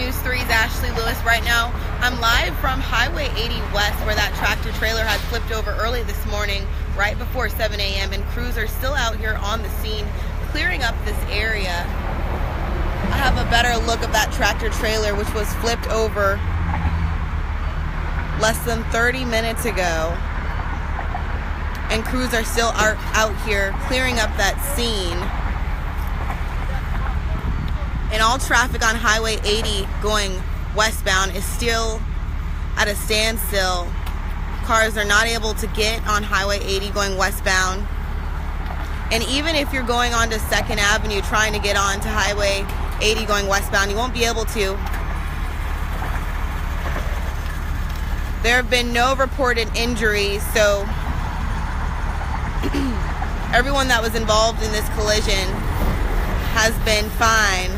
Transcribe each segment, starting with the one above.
News 3's Ashley Lewis. Right now, I'm live from Highway 80 West, where that tractor trailer had flipped over early this morning, right before 7 a.m., and crews are still out here on the scene, clearing up this area. I have a better look of that tractor trailer, which was flipped over less than 30 minutes ago. And crews are still out here clearing up that scene. And all traffic on Highway 80 going westbound is still at a standstill. Cars are not able to get on Highway 80 going westbound. And even if you're going onto 2nd Avenue trying to get onto Highway 80 going westbound, you won't be able to. There have been no reported injuries, so everyone that was involved in this collision has been fine.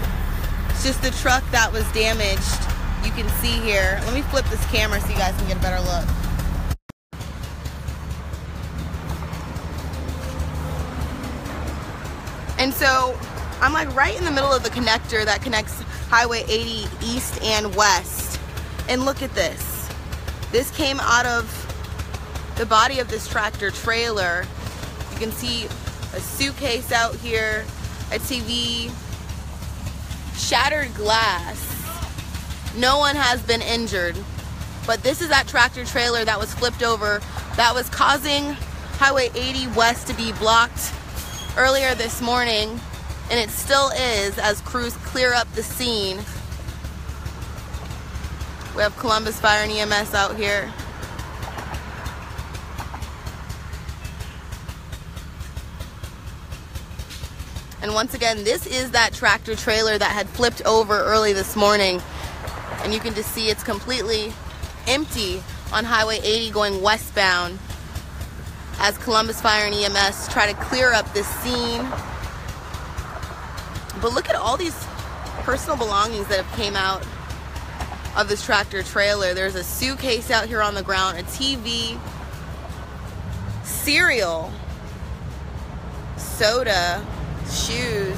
It's just the truck that was damaged. You can see here. Let me flip this camera so you guys can get a better look. And so I'm like right in the middle of the connector that connects Highway 80 east and west. And look at this. This came out of the body of this tractor trailer. You can see a suitcase out here, a TV, shattered glass. No one has been injured, but this is that tractor trailer that was flipped over that was causing Highway 80 West to be blocked earlier this morning, and it still is as crews clear up the scene. We have Columbus Fire and EMS out here. And once again, this is that tractor trailer that had flipped over early this morning. And you can just see it's completely empty on Highway 80 going westbound as Columbus Fire and EMS try to clear up this scene. But look at all these personal belongings that have came out of this tractor trailer. There's a suitcase out here on the ground, a TV, cereal, soda, shoes.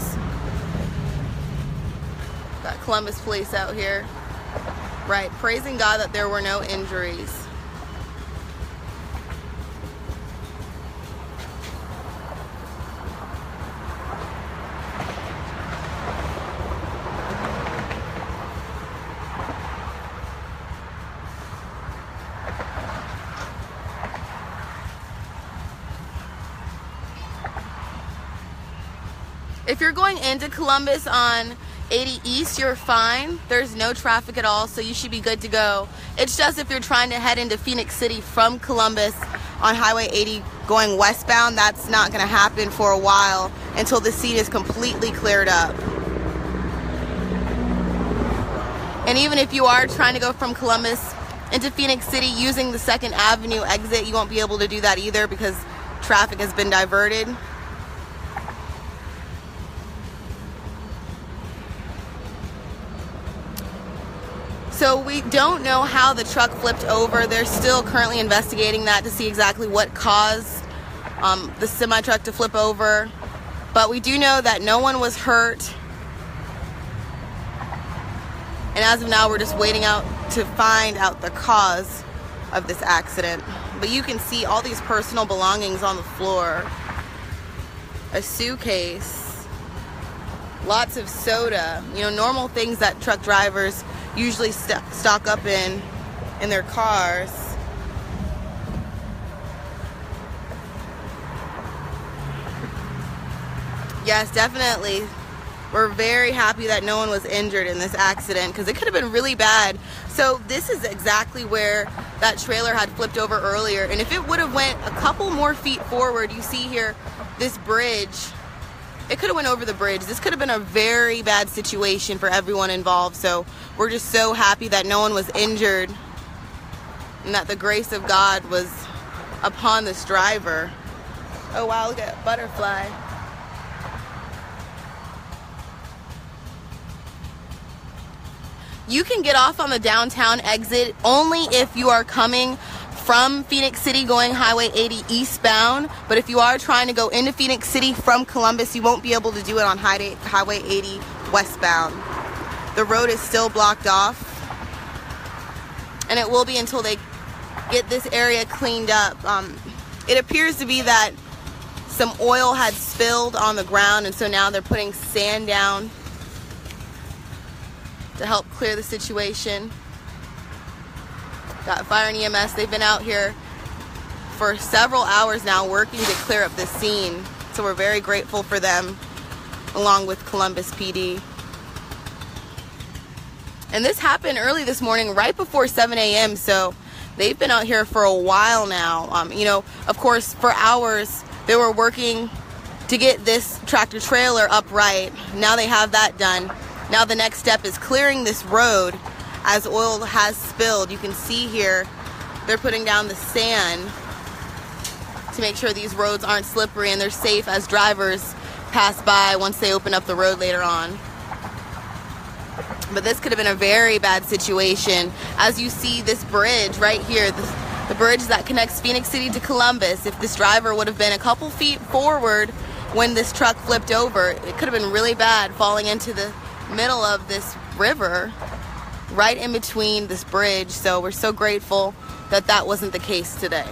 Got Columbus Police out here. Right, praising God that there were no injuries. If you're going into Columbus on 80 East, you're fine. There's no traffic at all, so you should be good to go. It's just if you're trying to head into Phoenix City from Columbus on Highway 80 going westbound, that's not going to happen for a while until the scene is completely cleared up. And even if you are trying to go from Columbus into Phoenix City using the 2nd Avenue exit, you won't be able to do that either because traffic has been diverted. So we don't know how the truck flipped over. They're still currently investigating that to see exactly what caused the semi-truck to flip over. But we do know that no one was hurt. And as of now, we're just waiting out to find out the cause of this accident. But you can see all these personal belongings on the floor. A suitcase, lots of soda, you know, normal things that truck drivers usually stock up in their cars. Yes, definitely. We're very happy that no one was injured in this accident because it could have been really bad. So this is exactly where that trailer had flipped over earlier. And if it would have went a couple more feet forward, you see here this bridge, it could have went over the bridge. This could have been a very bad situation for everyone involved. So we're just so happy that no one was injured and that the grace of God was upon this driver. Oh wow, look at that butterfly. You can get off on the downtown exit only if you are coming from Phoenix City going Highway 80 eastbound, but if you are trying to go into Phoenix City from Columbus, you won't be able to do it on Highway 80 westbound. The road is still blocked off, and it will be until they get this area cleaned up. It appears to be that some oil had spilled on the ground, and so now they're putting sand down to help clear the situation. Got fire and EMS. They've been out here for several hours now working to clear up this scene, so we're very grateful for them, along with Columbus PD. And this happened early this morning, right before 7 a.m., so they've been out here for a while now. You know, of course, for hours, they were working to get this tractor trailer upright. Now they have that done. Now the next step is clearing this road as oil has spilled. You can see here, they're putting down the sand to make sure these roads aren't slippery and they're safe as drivers pass by once they open up the road later on. But this could have been a very bad situation. As you see this bridge right here, the bridge that connects Phoenix City to Columbus, if this driver would have been a couple feet forward when this truck flipped over, it could have been really bad, falling into the middle of this river, right in between this bridge. So we're so grateful that that wasn't the case today.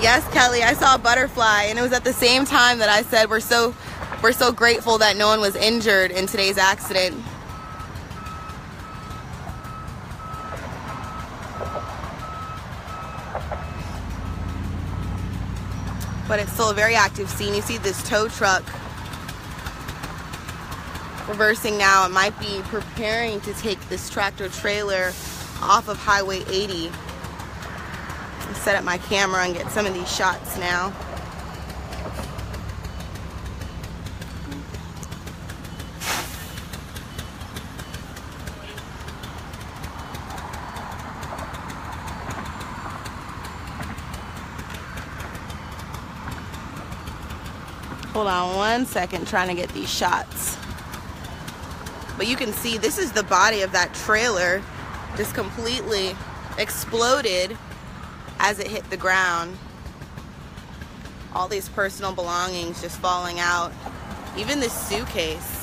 Yes, Kelly, I saw a butterfly, and it was at the same time that I said we're so grateful that no one was injured in today's accident. But it's still a very active scene. You see this tow truck reversing now. It might be preparing to take this tractor trailer off of Highway 80. I'll set up my camera and get some of these shots now. Hold on one second, trying to get these shots. But you can see this is the body of that trailer, just completely exploded as it hit the ground. All these personal belongings just falling out. Even this suitcase.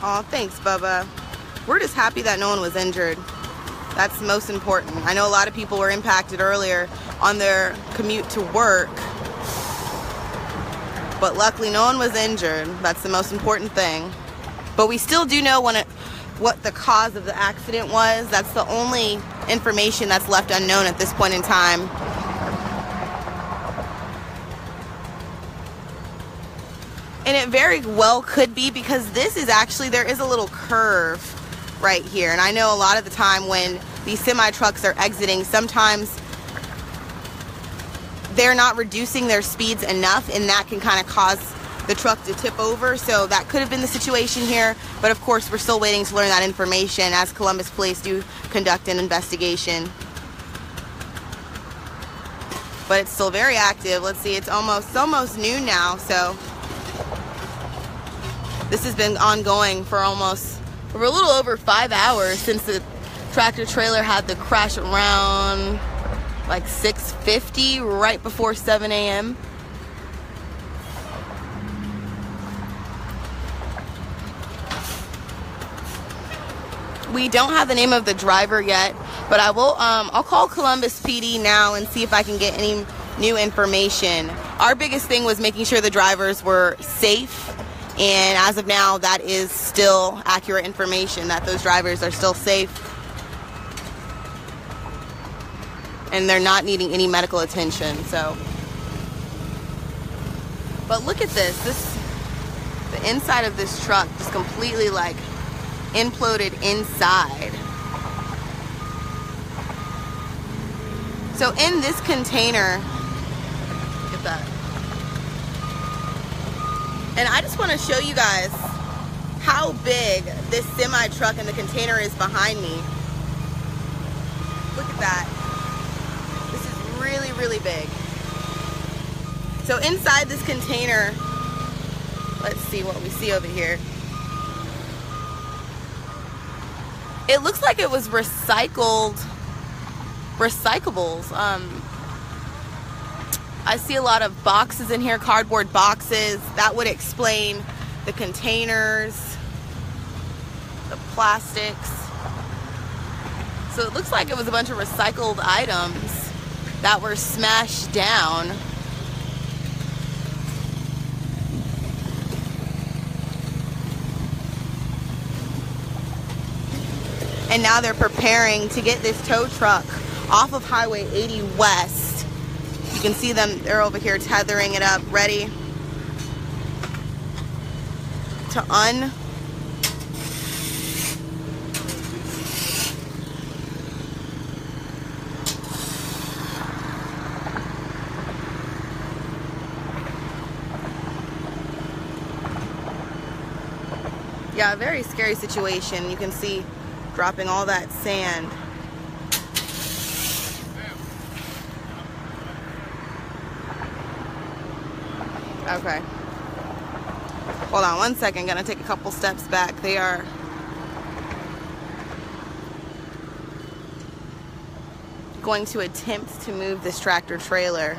Oh, thanks, Bubba. We're just happy that no one was injured. That's most important. I know a lot of people were impacted earlier on their commute to work, but luckily no one was injured. That's the most important thing. But we still do know what the cause of the accident was. That's the only information that's left unknown at this point in time. And it very well could be, because this is actually, there is a little curve right here. And I know a lot of the time when these semi-trucks are exiting, sometimes they're not reducing their speeds enough, and that can kind of cause the truck to tip over. So that could have been the situation here. But of course, we're still waiting to learn that information as Columbus Police do conduct an investigation. But it's still very active. Let's see, it's almost noon now, so this has been ongoing for a little over 5 hours since the tractor trailer had the crash around like 6:50, right before 7 a.m. We don't have the name of the driver yet, but I will. I'll call Columbus PD now and see if I can get any new information. Our biggest thing was making sure the drivers were safe. And as of now, that is still accurate information, that those drivers are still safe and they're not needing any medical attention. So, but look at this. The inside of this truck just completely like imploded inside. So in this container, look at that. And I just want to show you guys how big this semi truck and the container is behind me. Look at that. This is really, really big. So inside this container, let's see what we see over here. It looks like it was recyclables. I see a lot of boxes in here, cardboard boxes. That would explain the containers, the plastics. So it looks like it was a bunch of recycled items that were smashed down. And now they're preparing to get this tow truck off of Highway 80 West. You can see them, they're over here tethering it up, ready to Yeah, a very scary situation. You can see dropping all that sand. Okay. Hold on one second. Gonna take a couple steps back. They are going to attempt to move this tractor trailer.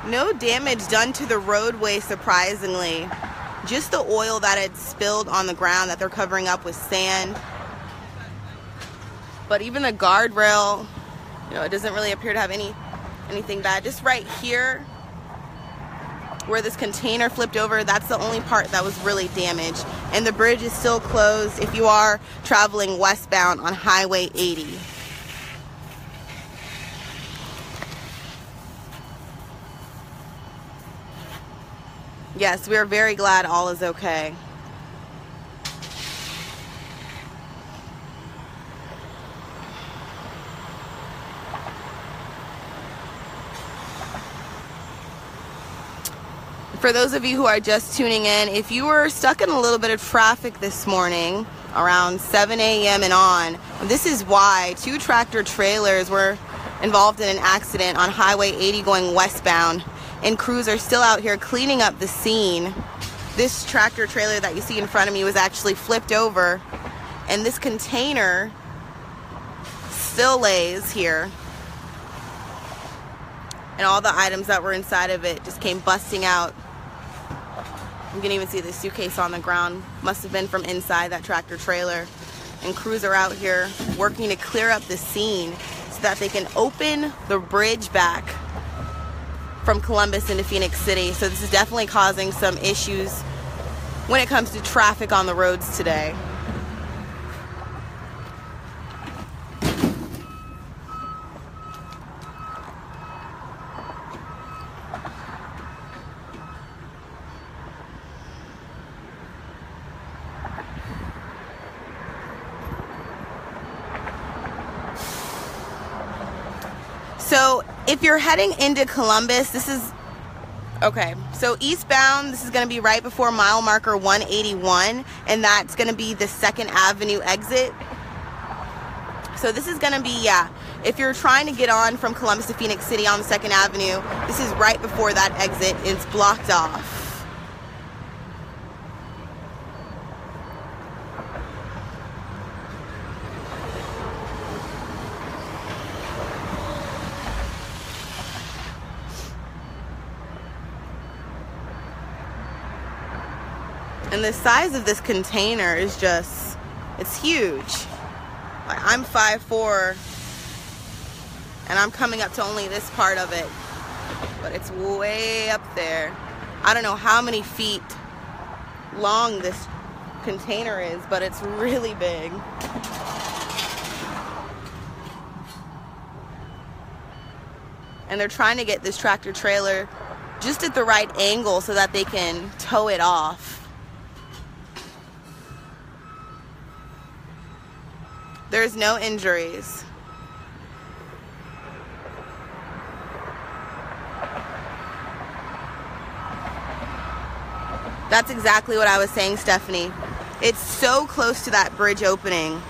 No damage done to the roadway, surprisingly. Just the oil that had spilled on the ground that they're covering up with sand. But even the guardrail, you know, it doesn't really appear to have anything bad. Just right here, where this container flipped over, that's the only part that was really damaged. And the bridge is still closed if you are traveling westbound on Highway 80. Yes, we are very glad all is okay. For those of you who are just tuning in, if you were stuck in a little bit of traffic this morning around 7 a.m. and on, this is why. 2 tractor trailers were involved in an accident on Highway 80 going westbound. And crews are still out here cleaning up the scene. This tractor trailer that you see in front of me was actually flipped over, and this container still lays here. And all the items that were inside of it just came busting out. You can even see the suitcase on the ground. Must have been from inside that tractor trailer. And crews are out here working to clear up the scene so that they can open the bridge back from Columbus into Phoenix City. So this is definitely causing some issues when it comes to traffic on the roads today. So if you're heading into Columbus, this is, okay, so eastbound, this is going to be right before mile marker 181, and that's going to be the 2nd Avenue exit. So this is going to be, yeah, if you're trying to get on from Columbus to Phoenix City on the 2nd Avenue, this is right before that exit. It's blocked off. And the size of this container is just, it's huge. Like, I'm 5'4", and I'm coming up to only this part of it, but it's way up there. I don't know how many feet long this container is, but it's really big. and they're trying to get this tractor trailer just at the right angle so that they can tow it off. There's no injuries. That's exactly what I was saying, Stephanie. It's so close to that bridge opening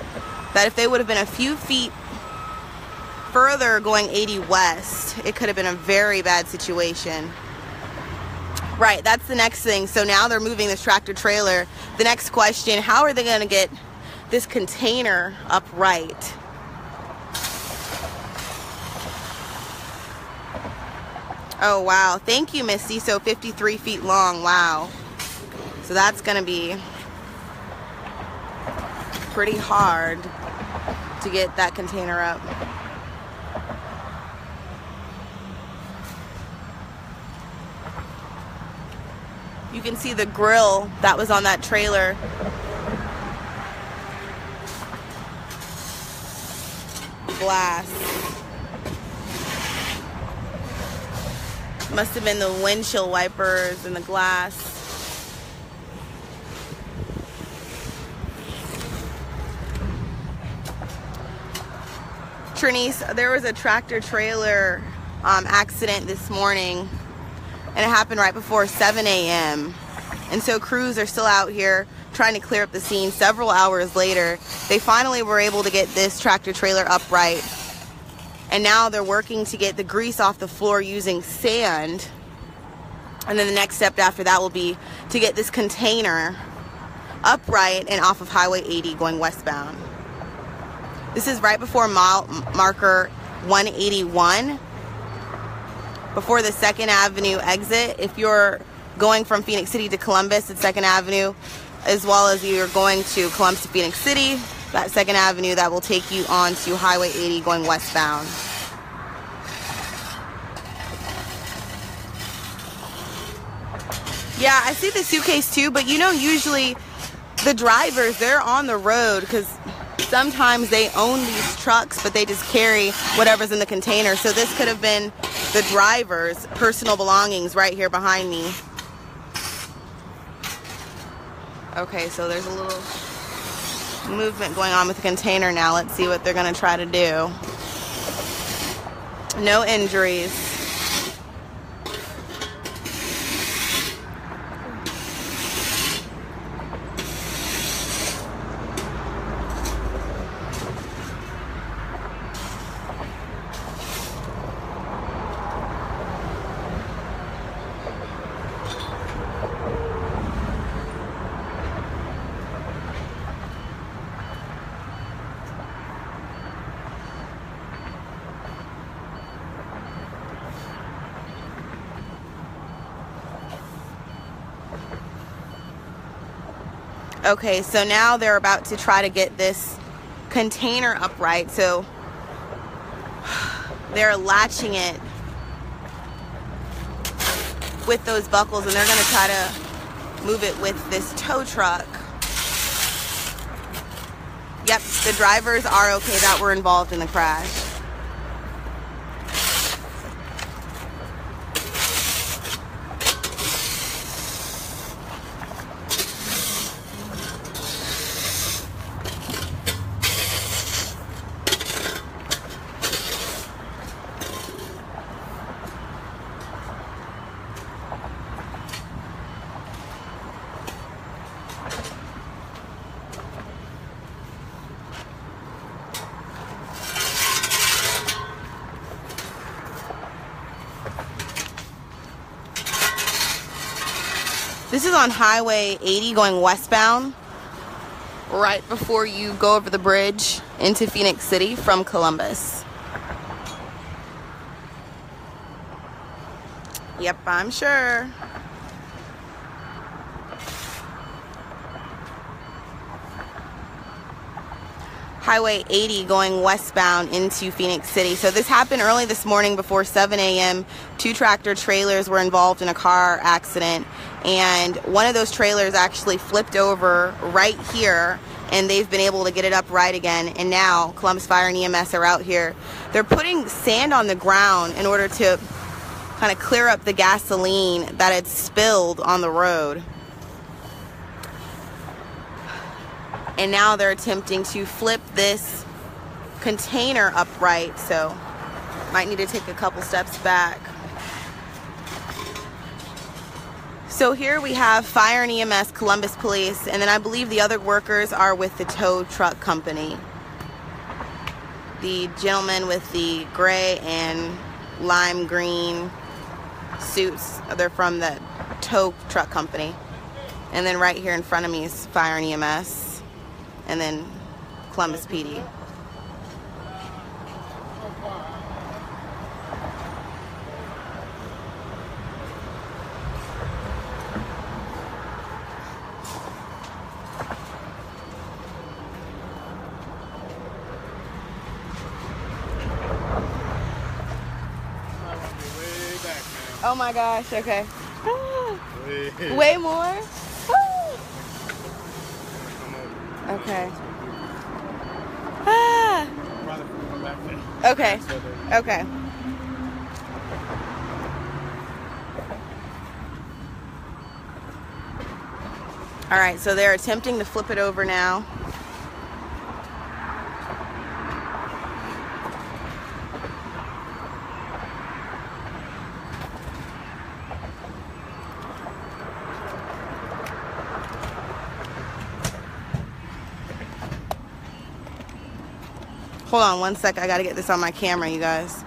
that if they would have been a few feet further going 80 west, it could have been a very bad situation. Right, that's the next thing. So now they're moving this tractor trailer. The next question, how are they going to get this container upright? Oh, wow. Thank you, Misty. So 53 feet long. Wow. So that's going to be pretty hard to get that container up. You can see the grill that was on that trailer. Glass. Must have been the windshield wipers and the glass. Trinice, there was a tractor trailer accident this morning, and it happened right before 7 a.m. And so crews are still out here trying to clear up the scene. Several hours later, they finally were able to get this tractor trailer upright. And now they're working to get the grease off the floor using sand. And then the next step after that will be to get this container upright and off of Highway 80 going westbound. This is right before mile marker 181, before the 2nd Avenue exit. If you're going from Phoenix City to Columbus at 2nd Avenue, as well as you're going to Columbus to Phoenix City, that 2nd Avenue that will take you on to Highway 80 going westbound. Yeah, I see the suitcase too, but you know, usually the drivers, they're on the road because sometimes they own these trucks, but they just carry whatever's in the container. So this could have been the driver's personal belongings right here behind me. Okay, so there's a little movement going on with the container now. Let's see what they're going to try to do. No injuries. Okay, so now they're about to try to get this container upright. So they're latching it with those buckles, and they're going to try to move it with this tow truck. Yep, the drivers are okay that were involved in the crash. This is on Highway 80 going westbound, right before you go over the bridge into Phoenix City from Columbus. Yep, I'm sure. Highway 80 going westbound into Phoenix City. So this happened early this morning before 7 a.m. 2 tractor trailers were involved in a car accident, and one of those trailers actually flipped over right here and they've been able to get it up right again. And now Columbus Fire and EMS are out here. They're putting sand on the ground in order to kind of clear up the gasoline that had spilled on the road. And now they're attempting to flip this container upright, so might need to take a couple steps back. So here we have Fire and EMS, Columbus Police, and then I believe the other workers are with the tow truck company. The gentleman with the gray and lime green suits, they're from the tow truck company. And then right here in front of me is Fire and EMS, and then Columbus PD. Oh my gosh, okay. Way more? Okay. Okay. Okay. All right, so they're attempting to flip it over now. Hold on one sec, I gotta get this on my camera, you guys.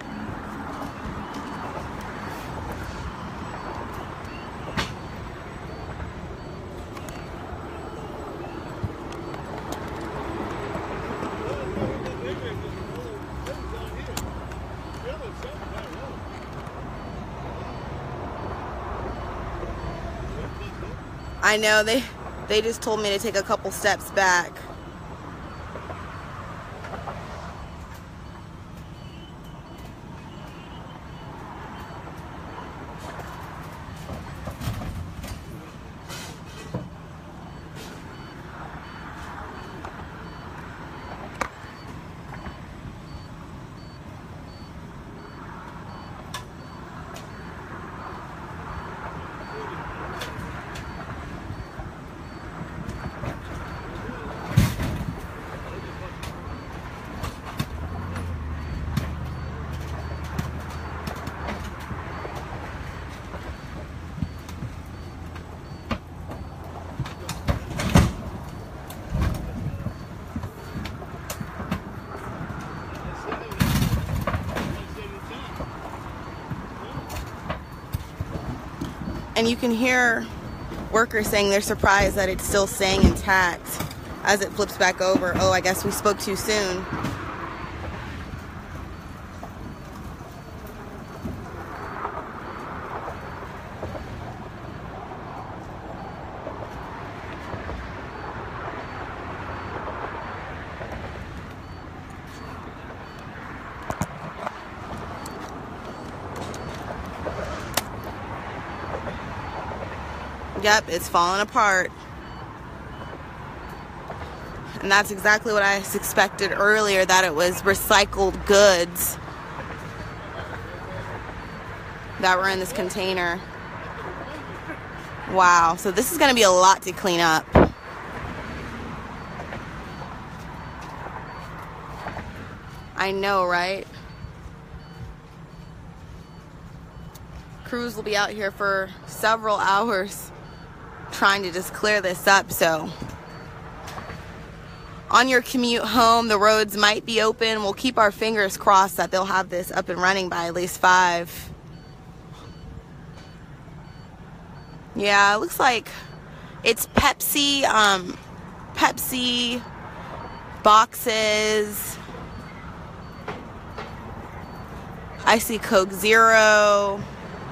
I know, they just told me to take a couple steps back. And you can hear workers saying they're surprised that it's still staying intact as it flips back over. Oh, I guess we spoke too soon. Yep, it's falling apart. And that's exactly what I suspected earlier, that it was recycled goods that were in this container. Wow, so this is going to be a lot to clean up. I know, right? Crews will be out here for several hours trying to just clear this up. So on your commute home, the roads might be open. We'll keep our fingers crossed that they'll have this up and running by at least 5. Yeah, it looks like it's Pepsi, Pepsi boxes. I see Coke Zero,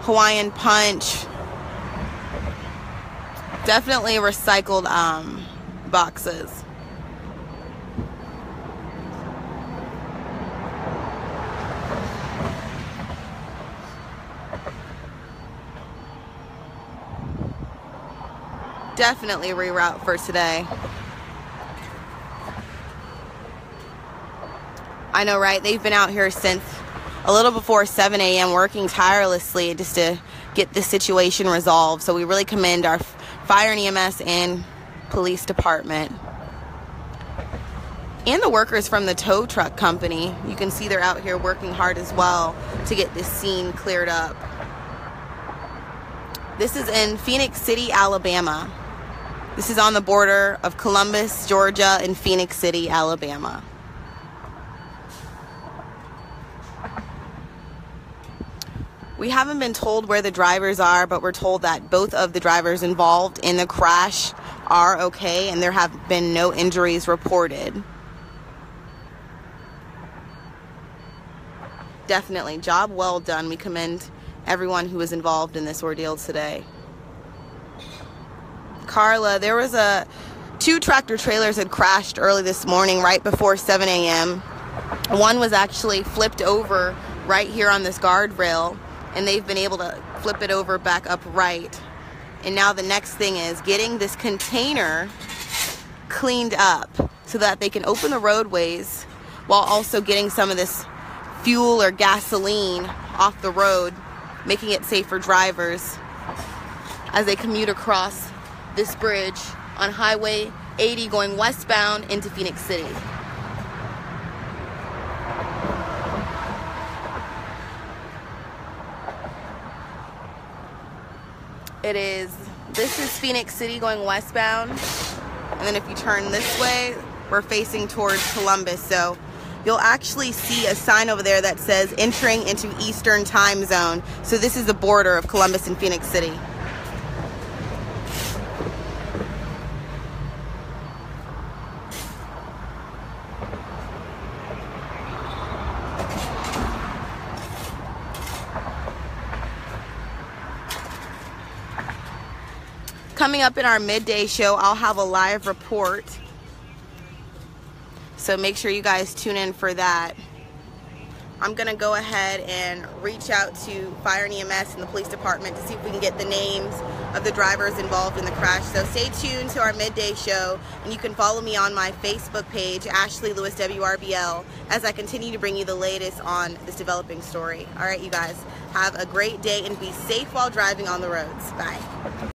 Hawaiian Punch. Definitely recycled boxes. Definitely reroute for today. I know, right? They've been out here since a little before 7 a.m. working tirelessly just to get this situation resolved. So we really commend our fire and EMS and police department. And the workers from the tow truck company. You can see they're out here working hard as well to get this scene cleared up. This is in Phoenix City, Alabama. This is on the border of Columbus, Georgia, and Phoenix City, Alabama. We haven't been told where the drivers are, but we're told that both of the drivers involved in the crash are okay, and there have been no injuries reported. Definitely, job well done. We commend everyone who was involved in this ordeal today. Carla, there was two tractor trailers had crashed early this morning right before 7 a.m. One was actually flipped over right here on this guardrail, and they've been able to flip it over back upright. And now the next thing is getting this container cleaned up so that they can open the roadways while also getting some of this fuel or gasoline off the road, making it safe for drivers as they commute across this bridge on Highway 80 going westbound into Phoenix City. This is Phoenix City going westbound, and then if you turn this way, we're facing towards Columbus. So you'll actually see a sign over there that says entering into Eastern Time Zone. So this is the border of Columbus and Phoenix City. Coming up in our midday show, I'll have a live report. So make sure you guys tune in for that. I'm going to go ahead and reach out to fire and EMS and the police department to see if we can get the names of the drivers involved in the crash. So stay tuned to our midday show, and you can follow me on my Facebook page, Ashley Lewis WRBL, as I continue to bring you the latest on this developing story. All right, you guys, have a great day and be safe while driving on the roads. Bye.